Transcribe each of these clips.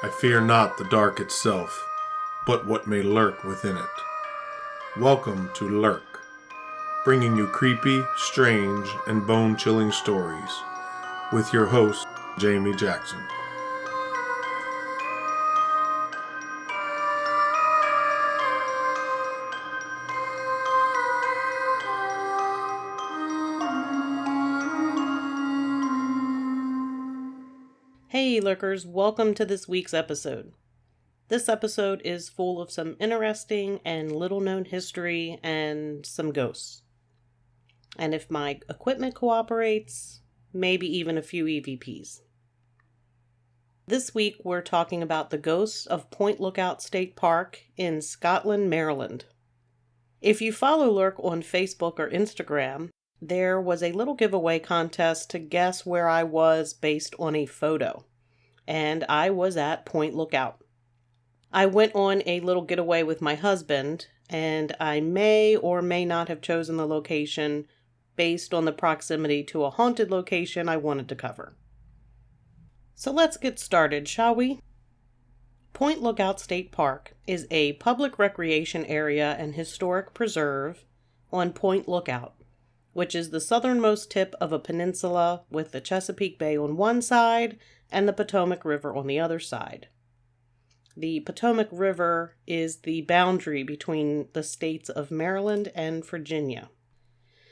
I fear not the dark itself, but what may lurk within it. Welcome to Lurk, bringing you creepy, strange, and bone-chilling stories, with your host, Jamie Jackson. Hey lurkers, welcome to this week's episode. This episode is full of some interesting and little known history and some ghosts. And if my equipment cooperates, maybe even a few EVPs. This week we're talking about the ghosts of Point Lookout State Park in Scotland, Maryland. If you follow Lurk on Facebook or Instagram, there was a little giveaway contest to guess where I was based on a photo. And I was at Point Lookout. I went on a little getaway with my husband, and I may or may not have chosen the location based on the proximity to a haunted location I wanted to cover. So let's get started, shall we? Point Lookout State Park is a public recreation area and historic preserve on Point Lookout, which is the southernmost tip of a peninsula with the Chesapeake Bay on one side and the Potomac River on the other side. The Potomac River is the boundary between the states of Maryland and Virginia.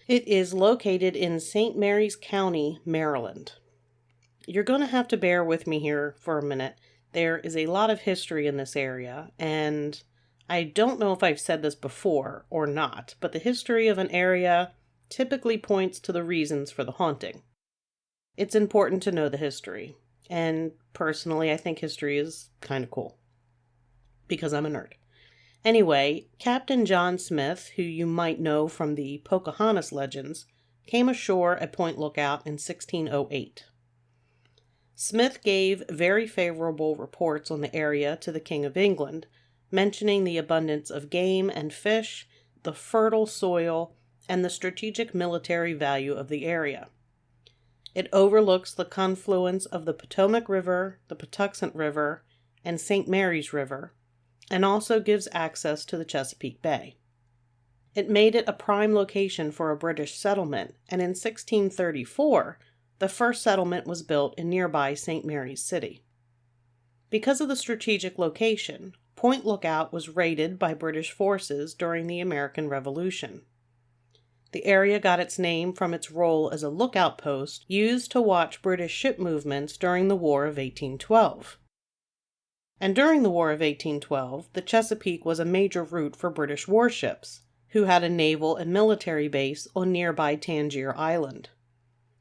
It is located in St. Mary's County, Maryland. You're going to have to bear with me here for a minute. There is a lot of history in this area, and I don't know if I've said this before or not, but the history of an area typically points to the reasons for the haunting. It's important to know the history, and personally I think history is kind of cool, because I'm a nerd. Anyway, Captain John Smith, who you might know from the Pocahontas legends, came ashore at Point Lookout in 1608. Smith gave very favorable reports on the area to the King of England, mentioning the abundance of game and fish, the fertile soil, and the strategic military value of the area. It overlooks the confluence of the Potomac River, the Patuxent River, and St. Mary's River, and also gives access to the Chesapeake Bay. It made it a prime location for a British settlement, and in 1634, the first settlement was built in nearby St. Mary's City. Because of the strategic location, Point Lookout was raided by British forces during the American Revolution. The area got its name from its role as a lookout post used to watch British ship movements during the War of 1812. And during the War of 1812, the Chesapeake was a major route for British warships, who had a naval and military base on nearby Tangier Island.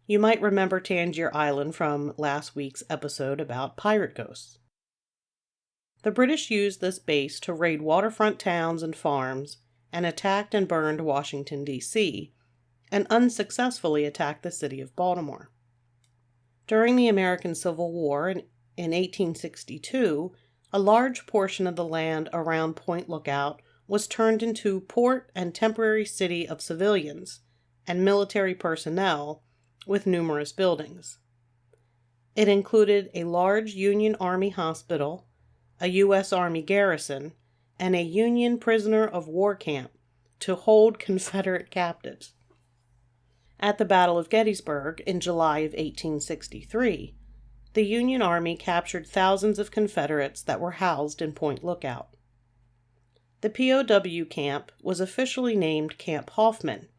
You might remember Tangier Island from last week's episode about pirate ghosts. The British used this base to raid waterfront towns and farms, and attacked and burned Washington, D.C., and unsuccessfully attacked the city of Baltimore. During the American Civil War in 1862, a large portion of the land around Point Lookout was turned into port and temporary city of civilians and military personnel with numerous buildings. It included a large Union Army hospital, a U.S. Army garrison, and a Union prisoner of war camp to hold Confederate captives. At the Battle of Gettysburg in July of 1863, the Union Army captured thousands of Confederates that were housed in Point Lookout. The POW camp was officially named Camp Hoffman.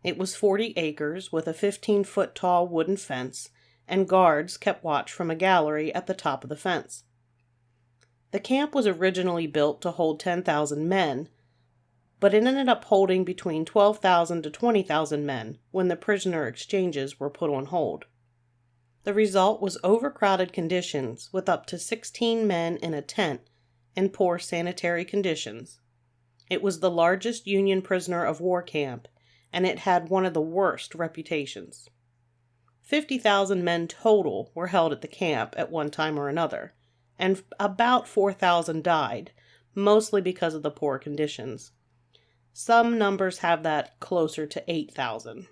It was 40 acres with a 15-foot tall wooden fence, and guards kept watch from a gallery at the top of the fence. The camp was originally built to hold 10,000 men, but it ended up holding between 12,000 to 20,000 men when the prisoner exchanges were put on hold. The result was overcrowded conditions with up to 16 men in a tent in poor sanitary conditions. It was the largest Union prisoner of war camp, and it had one of the worst reputations. 50,000 men total were held at the camp at one time or another, and about 4,000 died, mostly because of the poor conditions. Some numbers have that closer to 8,000.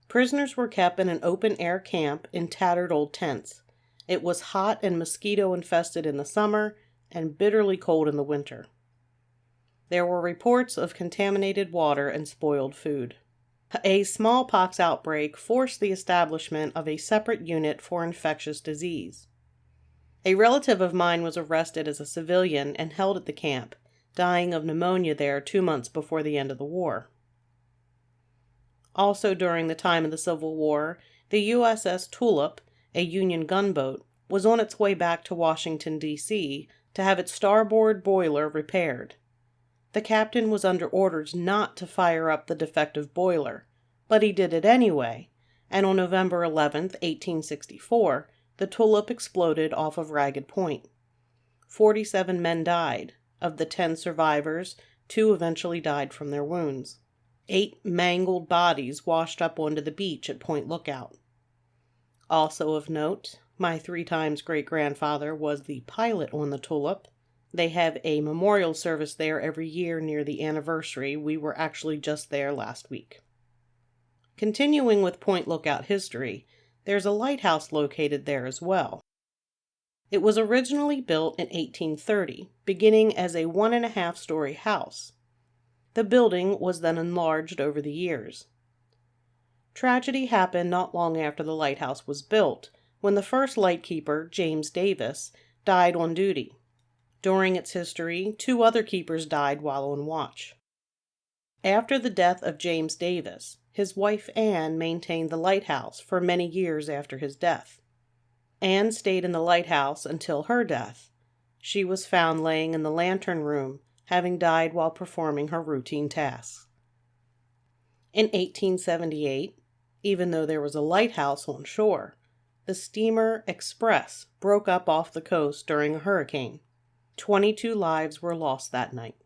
Prisoners were kept in an open-air camp in tattered old tents, It was hot and mosquito-infested in the summer and bitterly cold in the winter. There were reports of contaminated water and spoiled food. A smallpox outbreak forced the establishment of a separate unit for infectious disease. A relative of mine was arrested as a civilian and held at the camp, dying of pneumonia there 2 months before the end of the war. Also during the time of the Civil War, the USS Tulip, a Union gunboat, was on its way back to Washington, D.C. to have its starboard boiler repaired. The captain was under orders not to fire up the defective boiler, but he did it anyway, and on November 11, 1864, the Tulip exploded off of Ragged Point. 47 men died. Of the 10 survivors, 2 eventually died from their wounds. 8 mangled bodies washed up onto the beach at Point Lookout. Also of note, my 3 times great-grandfather was the pilot on the Tulip. They have a memorial service there every year near the anniversary. We were actually just there last week. Continuing with Point Lookout history, there's a lighthouse located there as well. It was originally built in 1830, beginning as a 1.5-story house. The building was then enlarged over the years. Tragedy happened not long after the lighthouse was built, when the first lightkeeper, James Davis, died on duty. During its history, 2 other keepers died while on watch. After the death of James Davis, his wife Anne maintained the lighthouse for many years after his death. Anne stayed in the lighthouse until her death. She was found laying in the lantern room, having died while performing her routine tasks. In 1878, even though there was a lighthouse on shore, the steamer Express broke up off the coast during a hurricane. 22 lives were lost that night.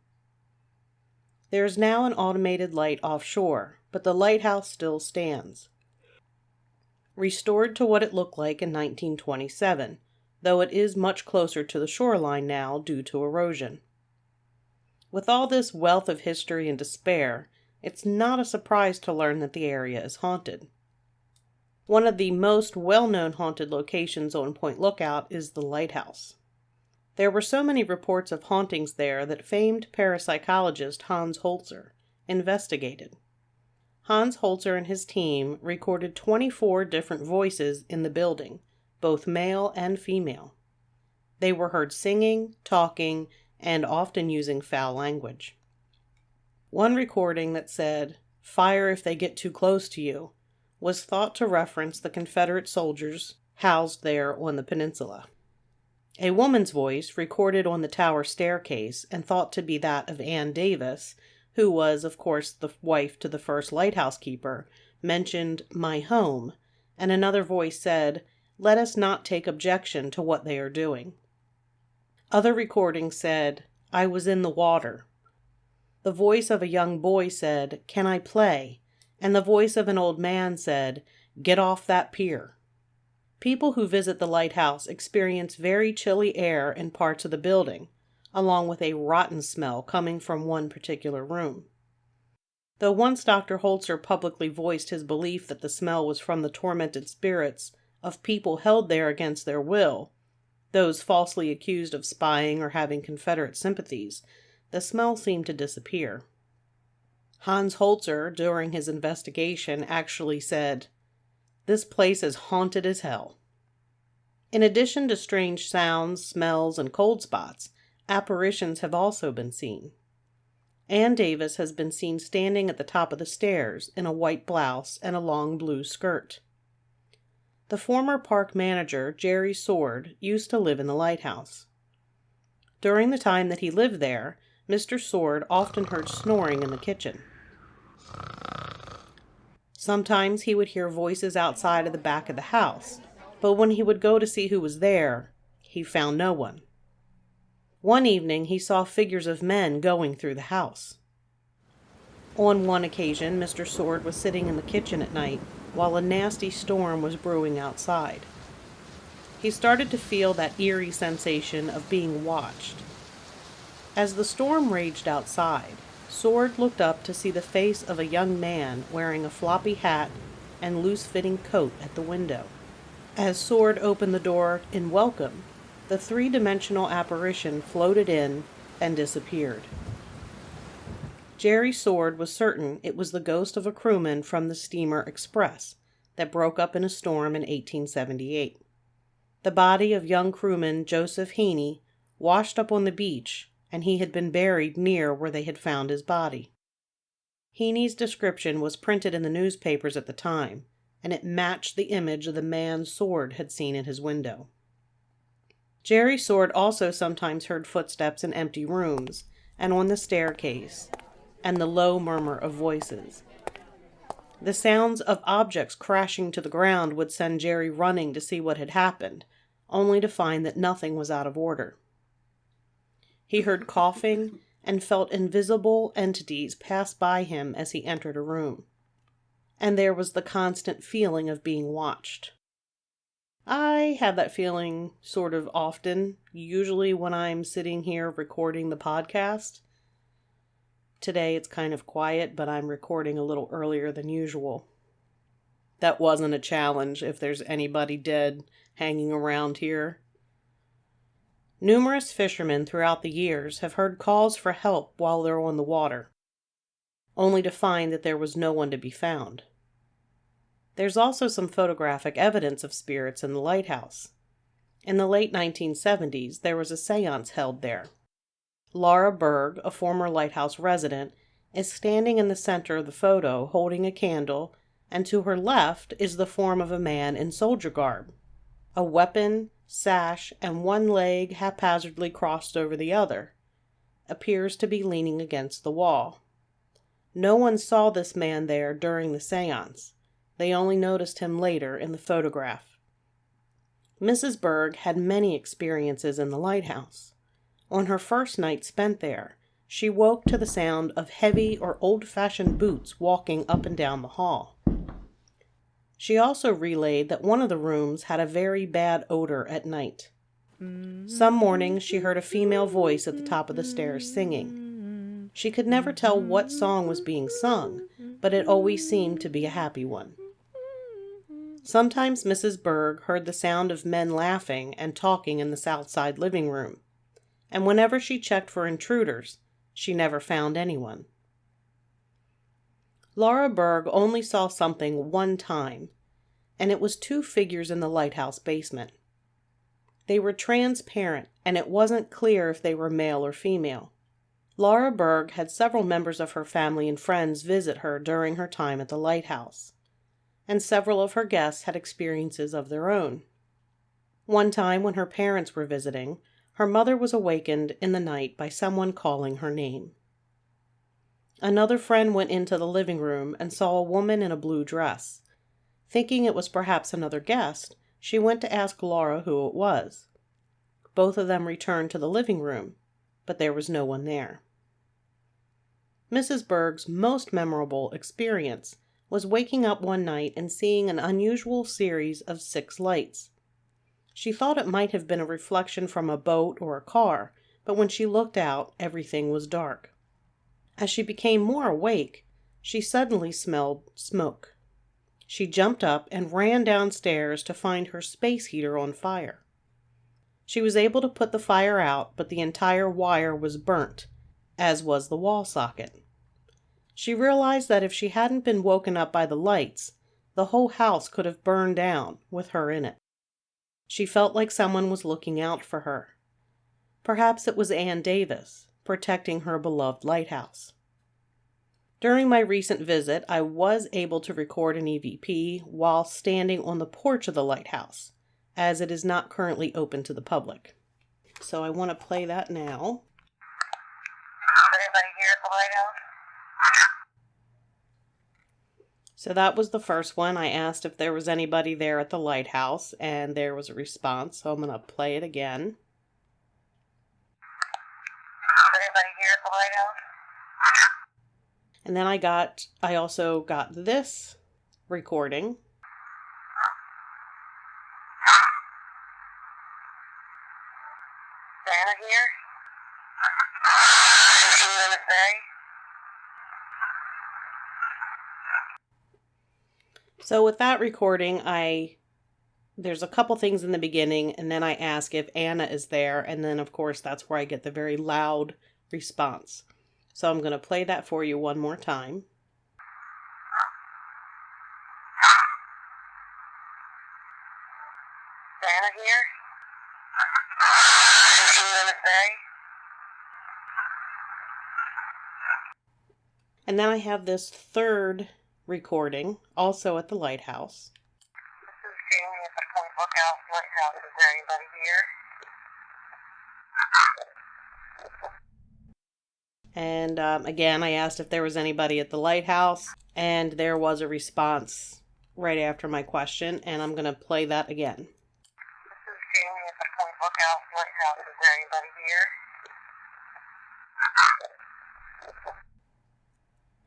There is now an automated light offshore, but the lighthouse still stands. Restored to what it looked like in 1927, though it is much closer to the shoreline now due to erosion. With all this wealth of history and despair, it's not a surprise to learn that the area is haunted. One of the most well-known haunted locations on Point Lookout is the lighthouse. There were so many reports of hauntings there that famed parapsychologist Hans Holzer investigated. Hans Holzer and his team recorded 24 different voices in the building, both male and female. They were heard singing, talking, and often using foul language. One recording that said, "Fire if they get too close to you," was thought to reference the Confederate soldiers housed there on the peninsula. A woman's voice, recorded on the tower staircase and thought to be that of Anne Davis, who was, of course, the wife to the first lighthouse keeper, mentioned "my home," and another voice said, "Let us not take objection to what they are doing." Other recordings said, "I was in the water." The voice of a young boy said, "Can I play?" And the voice of an old man said, "Get off that pier." People who visit the lighthouse experience very chilly air in parts of the building, along with a rotten smell coming from one particular room. Though once Dr. Holzer publicly voiced his belief that the smell was from the tormented spirits of people held there against their will, those falsely accused of spying or having Confederate sympathies, the smell seemed to disappear. Hans Holzer, during his investigation, actually said, "This place is haunted as hell." In addition to strange sounds, smells, and cold spots, apparitions have also been seen. Anne Davis has been seen standing at the top of the stairs in a white blouse and a long blue skirt. The former park manager, Jerry Sword, used to live in the lighthouse. During the time that he lived there, Mr. Sword often heard snoring in the kitchen. Sometimes he would hear voices outside of the back of the house, but when he would go to see who was there, he found no one. One evening he saw figures of men going through the house. On one occasion, Mr. Sword was sitting in the kitchen at night while a nasty storm was brewing outside. He started to feel that eerie sensation of being watched. As the storm raged outside, Sword looked up to see the face of a young man wearing a floppy hat and loose-fitting coat at the window. As Sword opened the door in welcome, the three-dimensional apparition floated in and disappeared. Jerry Sword was certain it was the ghost of a crewman from the steamer Express that broke up in a storm in 1878. The body of young crewman Joseph Heaney washed up on the beach, and he had been buried near where they had found his body. Heaney's description was printed in the newspapers at the time, and it matched the image of the man Sword had seen in his window. Jerry Sword also sometimes heard footsteps in empty rooms and on the staircase, and the low murmur of voices. The sounds of objects crashing to the ground would send Jerry running to see what had happened, only to find that nothing was out of order. He heard coughing and felt invisible entities pass by him as he entered a room. And there was the constant feeling of being watched. I have that feeling sort of often, usually when I'm sitting here recording the podcast. Today it's kind of quiet, but I'm recording a little earlier than usual. That wasn't a challenge if there's anybody dead hanging around here. Numerous fishermen throughout the years have heard calls for help while they're on the water, only to find that there was no one to be found. There's also some photographic evidence of spirits in the lighthouse. In the late 1970s, there was a seance held there. Laura Berg, a former lighthouse resident, is standing in the center of the photo holding a candle, and to her left is the form of a man in soldier garb. A weapon, sash, and one leg haphazardly crossed over the other, appears to be leaning against the wall. No one saw this man there during the seance. They only noticed him later in the photograph. Mrs. Berg had many experiences in the lighthouse. On her first night spent there, she woke to the sound of heavy or old-fashioned boots walking up and down the hall. She also relayed that one of the rooms had a very bad odor at night. Some mornings she heard a female voice at the top of the stairs singing. She could never tell what song was being sung, but it always seemed to be a happy one. Sometimes Mrs. Berg heard the sound of men laughing and talking in the south side living room, and whenever she checked for intruders, she never found anyone. Laura Berg only saw something one time, and it was two figures in the lighthouse basement. They were transparent, and it wasn't clear if they were male or female. Laura Berg had several members of her family and friends visit her during her time at the lighthouse, and several of her guests had experiences of their own. One time when her parents were visiting, her mother was awakened in the night by someone calling her name. Another friend went into the living room and saw a woman in a blue dress. Thinking it was perhaps another guest, she went to ask Laura who it was. Both of them returned to the living room, but there was no one there. Mrs. Berg's most memorable experience was waking up one night and seeing an unusual series of 6 lights. She thought it might have been a reflection from a boat or a car, but when she looked out, everything was dark. As she became more awake, she suddenly smelled smoke. She jumped up and ran downstairs to find her space heater on fire. She was able to put the fire out, but the entire wire was burnt, as was the wall socket. She realized that if she hadn't been woken up by the lights, the whole house could have burned down with her in it. She felt like someone was looking out for her. Perhaps it was Ann Davis, protecting her beloved lighthouse. During my recent visit, I was able to record an EVP while standing on the porch of the lighthouse, as it is not currently open to the public. So I want to play that now. Anybody here at the lighthouse? So that was the first one. I asked if there was anybody there at the lighthouse, and there was a response, so I'm going to play it again. Anybody here at the lighthouse? And then I also got this recording. Santa here? Anything you want to say? So with that recording, there's a couple things in the beginning, and then I ask if Anna is there, and then, of course, that's where I get the very loud response. So I'm going to play that for you one more time. Anna here? Anything you want to say? And then I have this third recording, also at the lighthouse. This is Jamie at the Point Lookout Lighthouse. Is there anybody here? And again, I asked if there was anybody at the lighthouse, and there was a response right after my question, and I'm going to play that again. This is Jamie at the Point Lookout Lighthouse. Is there anybody here?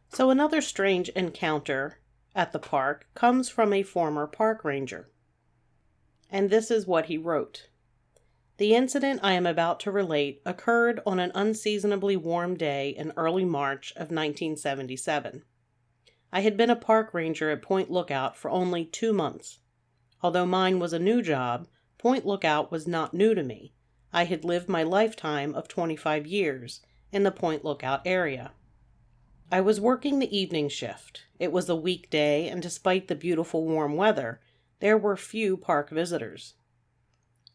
So another strange encounter at the park comes from a former park ranger. And this is what he wrote. The incident I am about to relate occurred on an unseasonably warm day in early March of 1977. I had been a park ranger at Point Lookout for only 2 months. Although mine was a new job, Point Lookout was not new to me. I had lived my lifetime of 25 years in the Point Lookout area. I was working the evening shift. It was a weekday, and despite the beautiful warm weather, there were few park visitors.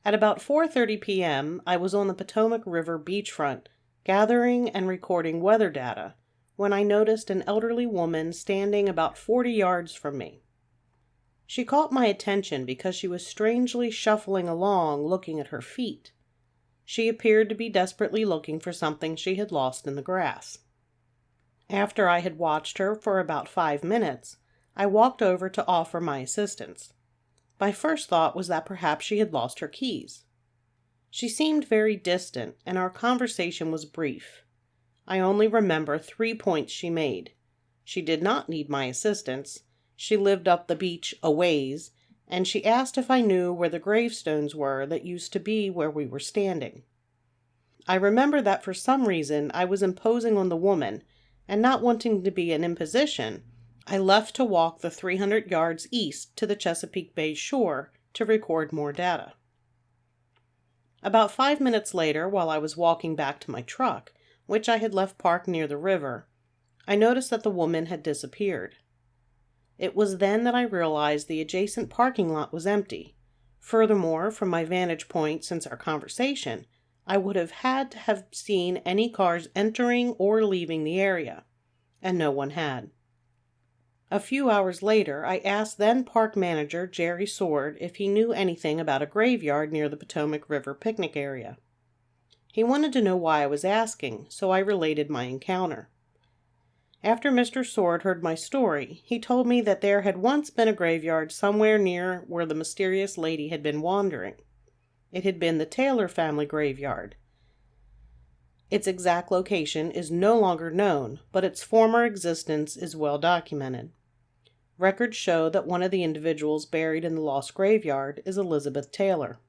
At about 4:30 p.m., I was on the Potomac River beachfront, gathering and recording weather data, when I noticed an elderly woman standing about 40 yards from me. She caught my attention because she was strangely shuffling along, looking at her feet. She appeared to be desperately looking for something she had lost in the grass. After I had watched her for about 5 minutes, I walked over to offer my assistance. My first thought was that perhaps she had lost her keys. She seemed very distant, and our conversation was brief. I only remember 3 points she made. She did not need my assistance. She lived up the beach a ways, and she asked if I knew where the gravestones were that used to be where we were standing. I remember that for some reason I was imposing on the woman, and not wanting to be an imposition, I left to walk the 300 yards east to the Chesapeake Bay shore to record more data. About 5 minutes later, while I was walking back to my truck, which I had left parked near the river, I noticed that the woman had disappeared. It was then that I realized the adjacent parking lot was empty. Furthermore, from my vantage point since our conversation, I would have had to have seen any cars entering or leaving the area, and no one had. A few hours later, I asked then park manager Jerry Sword if he knew anything about a graveyard near the Potomac River picnic area. He wanted to know why I was asking, so I related my encounter. After Mr. Sword heard my story, he told me that there had once been a graveyard somewhere near where the mysterious lady had been wandering. It had been the Taylor family graveyard. Its exact location is no longer known, but its former existence is well documented. Records show that one of the individuals buried in the lost graveyard is Elizabeth Taylor.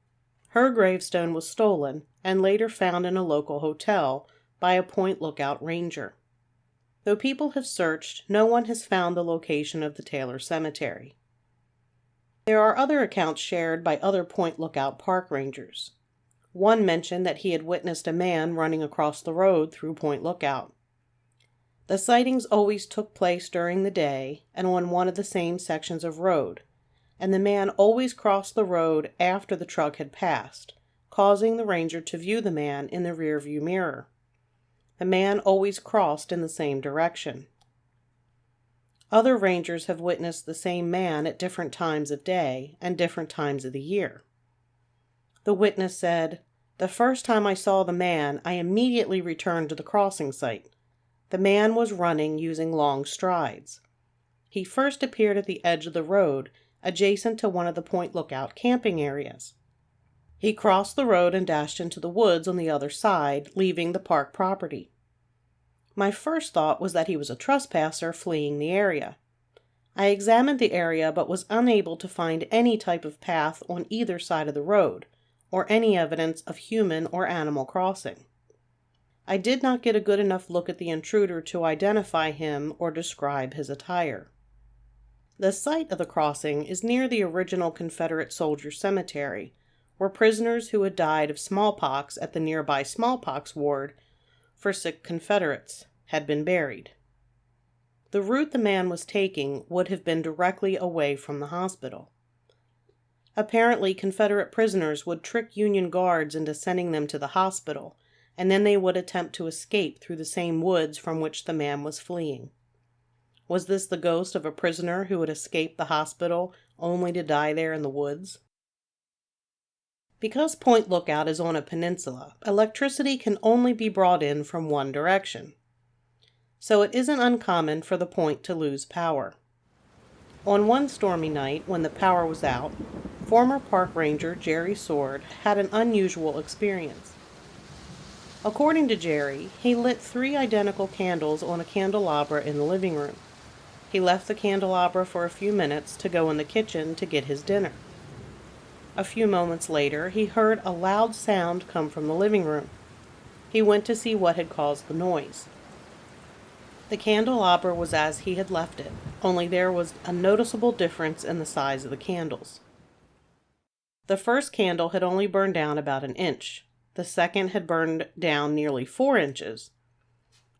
Her gravestone was stolen and later found in a local hotel by a Point Lookout ranger. Though people have searched, no one has found the location of the Taylor cemetery. There are other accounts shared by other Point Lookout park rangers. One mentioned that he had witnessed a man running across the road through Point Lookout. The sightings always took place during the day and on one of the same sections of road, and the man always crossed the road after the truck had passed, causing the ranger to view the man in the rearview mirror. The man always crossed in the same direction. Other rangers have witnessed the same man at different times of day and different times of the year. The witness said, "The first time I saw the man, I immediately returned to the crossing site. The man was running using long strides. He first appeared at the edge of the road, adjacent to one of the Point Lookout camping areas. He crossed the road and dashed into the woods on the other side, leaving the park property. My first thought was that he was a trespasser fleeing the area. I examined the area but was unable to find any type of path on either side of the road, or any evidence of human or animal crossing. I did not get a good enough look at the intruder to identify him or describe his attire. The site of the crossing is near the original Confederate soldier cemetery, where prisoners who had died of smallpox at the nearby smallpox ward for sick Confederates had been buried. The route the man was taking would have been directly away from the hospital. Apparently, Confederate prisoners would trick Union guards into sending them to the hospital, and then they would attempt to escape through the same woods from which the man was fleeing. Was this the ghost of a prisoner who had escaped the hospital only to die there in the woods? Because Point Lookout is on a peninsula, electricity can only be brought in from one direction. So it isn't uncommon for the point to lose power. On one stormy night, when the power was out, former park ranger Jerry Sword had an unusual experience. According to Jerry, he lit 3 identical candles on a candelabra in the living room. He left the candelabra for a few minutes to go in the kitchen to get his dinner. A few moments later, he heard a loud sound come from the living room. He went to see what had caused the noise. The candelabra was as he had left it, only there was a noticeable difference in the size of the candles. The first candle had only burned down about an inch. The second had burned down nearly 4 inches.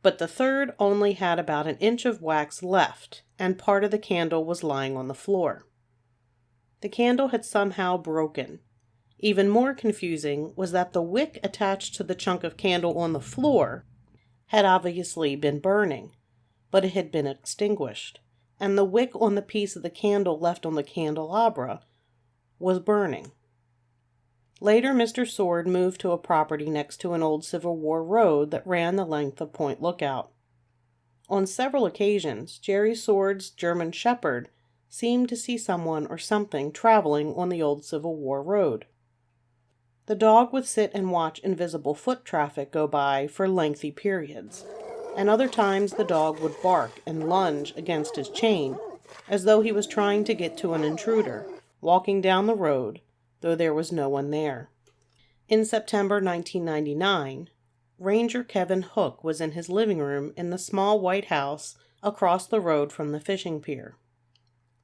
But the third only had about an inch of wax left, and part of the candle was lying on the floor. The candle had somehow broken. Even more confusing was that the wick attached to the chunk of candle on the floor had obviously been burning, but it had been extinguished, and the wick on the piece of the candle left on the candelabra was burning. Later, Mr. Sword moved to a property next to an old Civil War road that ran the length of Point Lookout. On several occasions, Jerry Sword's German Shepherd seemed to see someone or something traveling on the old Civil War road. The dog would sit and watch invisible foot traffic go by for lengthy periods, and other times the dog would bark and lunge against his chain, as though he was trying to get to an intruder, walking down the road, though there was no one there. In September 1999, Ranger Kevin Hook was in his living room in the small white house across the road from the fishing pier.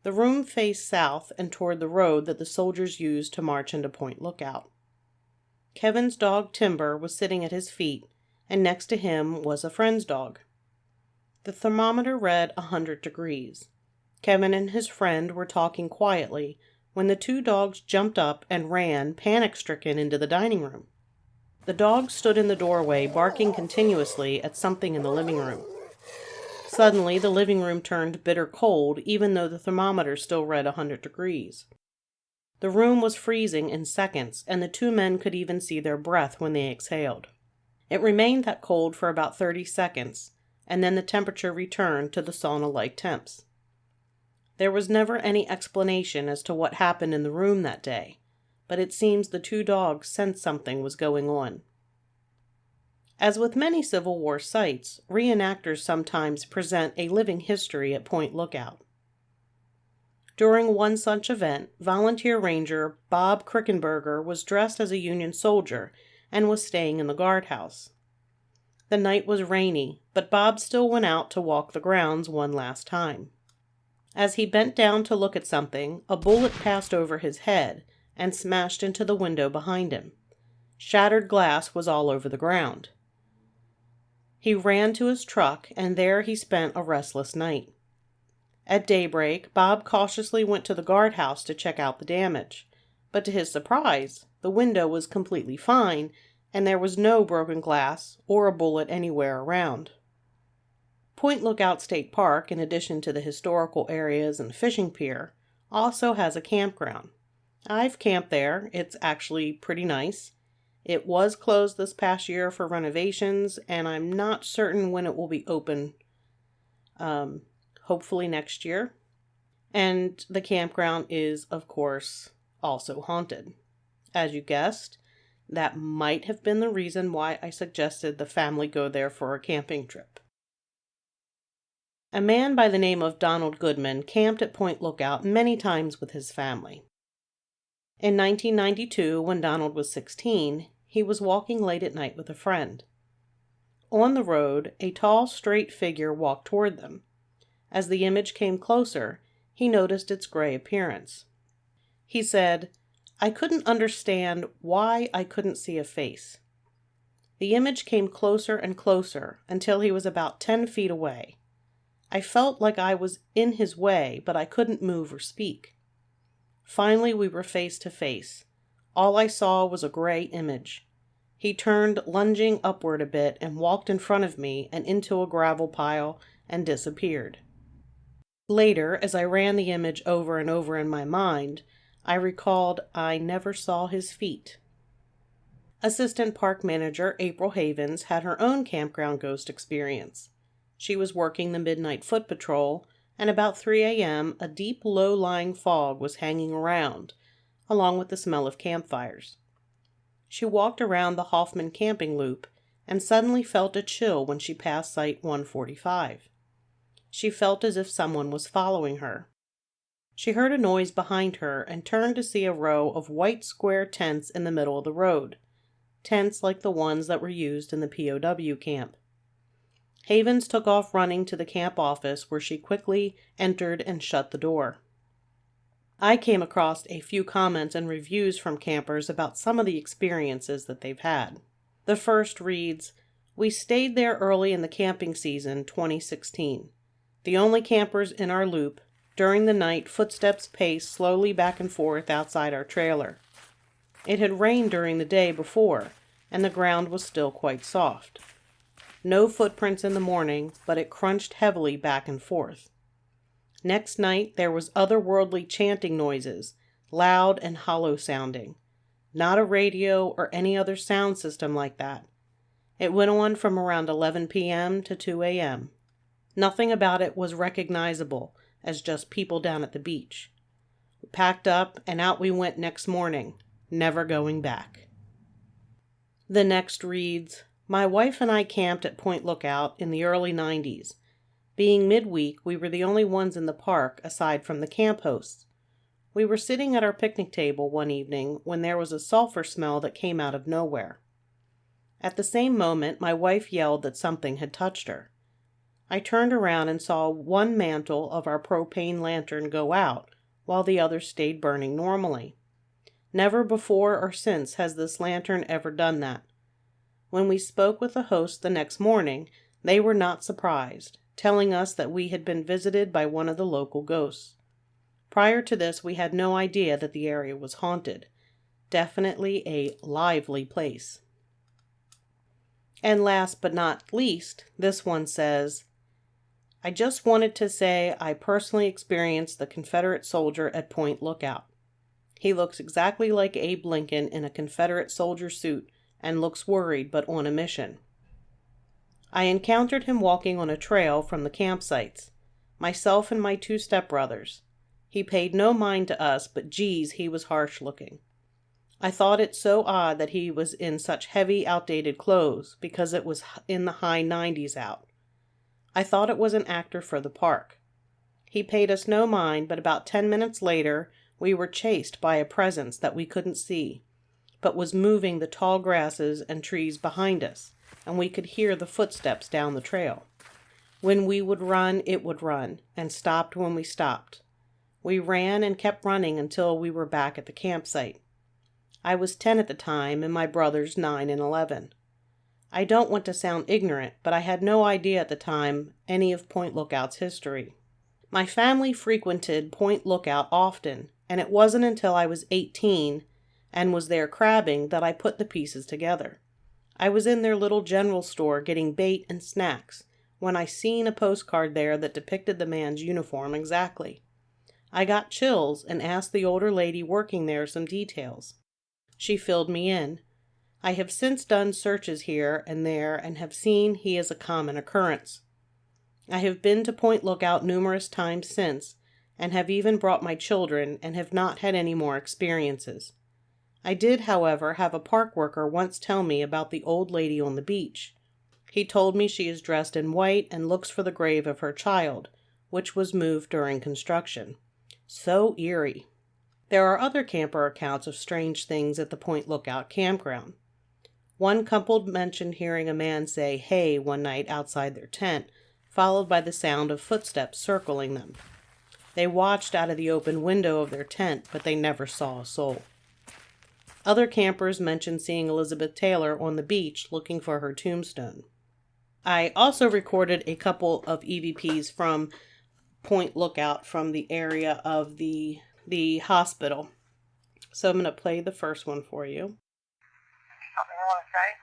The room faced south and toward the road that the soldiers used to march into Point Lookout. Kevin's dog Timber was sitting at his feet, and next to him was a friend's dog. The thermometer read 100 degrees. Kevin and his friend were talking quietly when the 2 dogs jumped up and ran, panic-stricken, into the dining room. The dogs stood in the doorway, barking continuously at something in the living room. Suddenly, the living room turned bitter cold, even though the thermometer still read 100 degrees. The room was freezing in seconds, and the 2 men could even see their breath when they exhaled. It remained that cold for about 30 seconds, and then the temperature returned to the sauna-like temps. There was never any explanation as to what happened in the room that day, but it seems the 2 dogs sensed something was going on. As with many Civil War sites, reenactors sometimes present a living history at Point Lookout. During one such event, volunteer ranger Bob Krickenberger was dressed as a Union soldier and was staying in the guardhouse. The night was rainy, but Bob still went out to walk the grounds one last time. As he bent down to look at something, a bullet passed over his head and smashed into the window behind him. Shattered glass was all over the ground. He ran to his truck, and there he spent a restless night. At daybreak, Bob cautiously went to the guardhouse to check out the damage, but to his surprise, the window was completely fine, and there was no broken glass or a bullet anywhere around. Point Lookout State Park, in addition to the historical areas and fishing pier, also has a campground. I've camped there. It's actually pretty nice. It was closed this past year for renovations, and I'm not certain when it will be open. Hopefully next year. And the campground is, of course, also haunted. As you guessed, that might have been the reason why I suggested the family go there for a camping trip. A man by the name of Donald Goodman camped at Point Lookout many times with his family. In 1992, when Donald was 16, he was walking late at night with a friend. On the road, a tall, straight figure walked toward them. As the image came closer, he noticed its gray appearance. He said, "I couldn't understand why I couldn't see a face." The image came closer and closer until he was about 10 feet away. I felt like I was in his way, but I couldn't move or speak. Finally, we were face to face. All I saw was a gray image. He turned, lunging upward a bit, and walked in front of me and into a gravel pile and disappeared. Later, as I ran the image over and over in my mind, I recalled I never saw his feet. Assistant Park Manager April Havens had her own campground ghost experience. She was working the midnight foot patrol, and about 3 a.m., a deep, low-lying fog was hanging around, along with the smell of campfires. She walked around the Hoffman camping loop and suddenly felt a chill when she passed Site 145. She felt as if someone was following her. She heard a noise behind her and turned to see a row of white square tents in the middle of the road, tents like the ones that were used in the POW camp. Havens took off running to the camp office, where she quickly entered and shut the door. I came across a few comments and reviews from campers about some of the experiences that they've had. The first reads, "We stayed there early in the camping season 2016. The only campers in our loop. During the night, footsteps paced slowly back and forth outside our trailer. It had rained during the day before, and the ground was still quite soft. No footprints in the morning, but it crunched heavily back and forth. Next night, there was otherworldly chanting noises, loud and hollow sounding. Not a radio or any other sound system like that. It went on from around 11 p.m. to 2 a.m. Nothing about it was recognizable as just people down at the beach. We packed up and out we went next morning, never going back." The next reads, "My wife and I camped at Point Lookout in the early 90s. Being midweek, we were the only ones in the park aside from the camp hosts. We were sitting at our picnic table one evening when there was a sulfur smell that came out of nowhere. At the same moment, my wife yelled that something had touched her. I turned around and saw one mantle of our propane lantern go out while the other stayed burning normally. Never before or since has this lantern ever done that. When we spoke with the host the next morning, they were not surprised, telling us that we had been visited by one of the local ghosts. Prior to this, we had no idea that the area was haunted. Definitely a lively place." And last but not least, this one says, "I just wanted to say I personally experienced the Confederate soldier at Point Lookout. He looks exactly like Abe Lincoln in a Confederate soldier suit and looks worried but on a mission. I encountered him walking on a trail from the campsites, myself and my 2 stepbrothers. He paid no mind to us, but geez, he was harsh looking. I thought it so odd that he was in such heavy, outdated clothes because it was in the high 90s out. I thought it was an actor for the park. He paid us no mind, but about 10 minutes later, we were chased by a presence that we couldn't see, but was moving the tall grasses and trees behind us, and we could hear the footsteps down the trail. When we would run, it would run, and stopped when we stopped. We ran and kept running until we were back at the campsite. I was 10 at the time, and my brothers 9 and 11. I don't want to sound ignorant, but I had no idea at the time any of Point Lookout's history. My family frequented Point Lookout often, and it wasn't until I was 18 and was there crabbing that I put the pieces together. I was in their little general store getting bait and snacks when I seen a postcard there that depicted the man's uniform exactly. I got chills and asked the older lady working there some details. She filled me in. I have since done searches here and there and have seen he is a common occurrence. I have been to Point Lookout numerous times since, and have even brought my children and have not had any more experiences. I did, however, have a park worker once tell me about the old lady on the beach. He told me she is dressed in white and looks for the grave of her child, which was moved during construction. So eerie. There are other camper accounts of strange things at the Point Lookout campground. One couple mentioned hearing a man say "hey" one night outside their tent, followed by the sound of footsteps circling them. They watched out of the open window of their tent, but they never saw a soul. Other campers mentioned seeing Elizabeth Taylor on the beach looking for her tombstone. I also recorded a couple of EVPs from Point Lookout from the area of the hospital. So I'm going to play the first one for you. Something you want to say?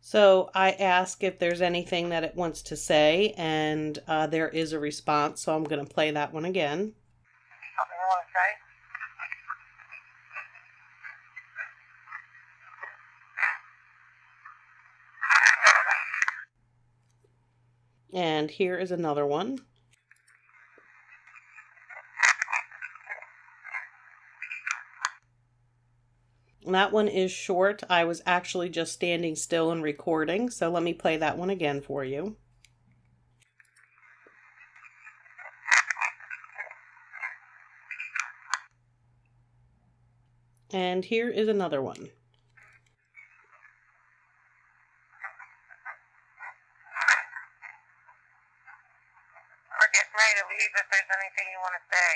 So I ask if there's anything that it wants to say, and there is a response, so I'm going to play that one again. Something you want to say? And here is another one. And that one is short. I was actually just standing still and recording, so let me play that one again for you. And here is another one. We're getting ready to leave if there's anything you want to say.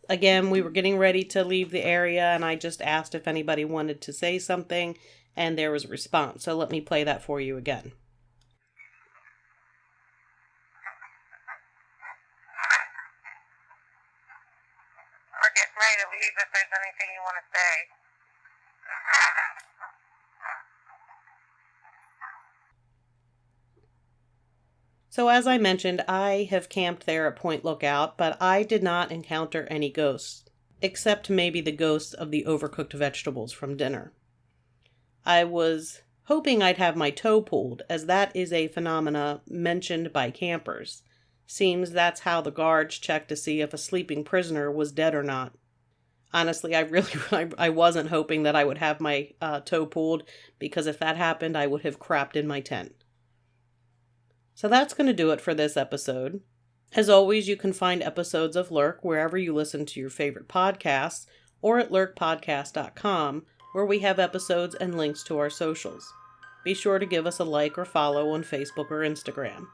Again, we were getting ready to leave the area, and I just asked if anybody wanted to say something, and there was a response. So let me play that for you again. We're getting ready to leave if there's anything you want to say. So as I mentioned, I have camped there at Point Lookout, but I did not encounter any ghosts, except maybe the ghosts of the overcooked vegetables from dinner. I was hoping I'd have my toe pulled, as that is a phenomena mentioned by campers. Seems that's how the guards check to see if a sleeping prisoner was dead or not. Honestly, I wasn't hoping that I would have my toe pulled, because if that happened, I would have crapped in my tent. So that's going to do it for this episode. As always, you can find episodes of Lurk wherever you listen to your favorite podcasts, or at lurkpodcast.com, where we have episodes and links to our socials. Be sure to give us a like or follow on Facebook or Instagram.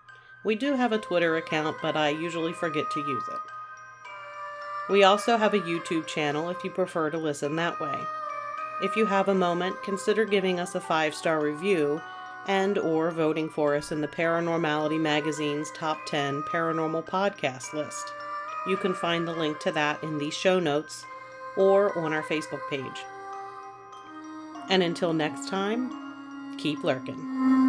We do have a Twitter account, but I usually forget to use it. We also have a YouTube channel if you prefer to listen that way. If you have a moment, consider giving us a 5-star review and or voting for us in the Paranormality Magazine's Top 10 Paranormal Podcast list. You can find the link to that in the show notes or on our Facebook page. And until next time, keep lurking.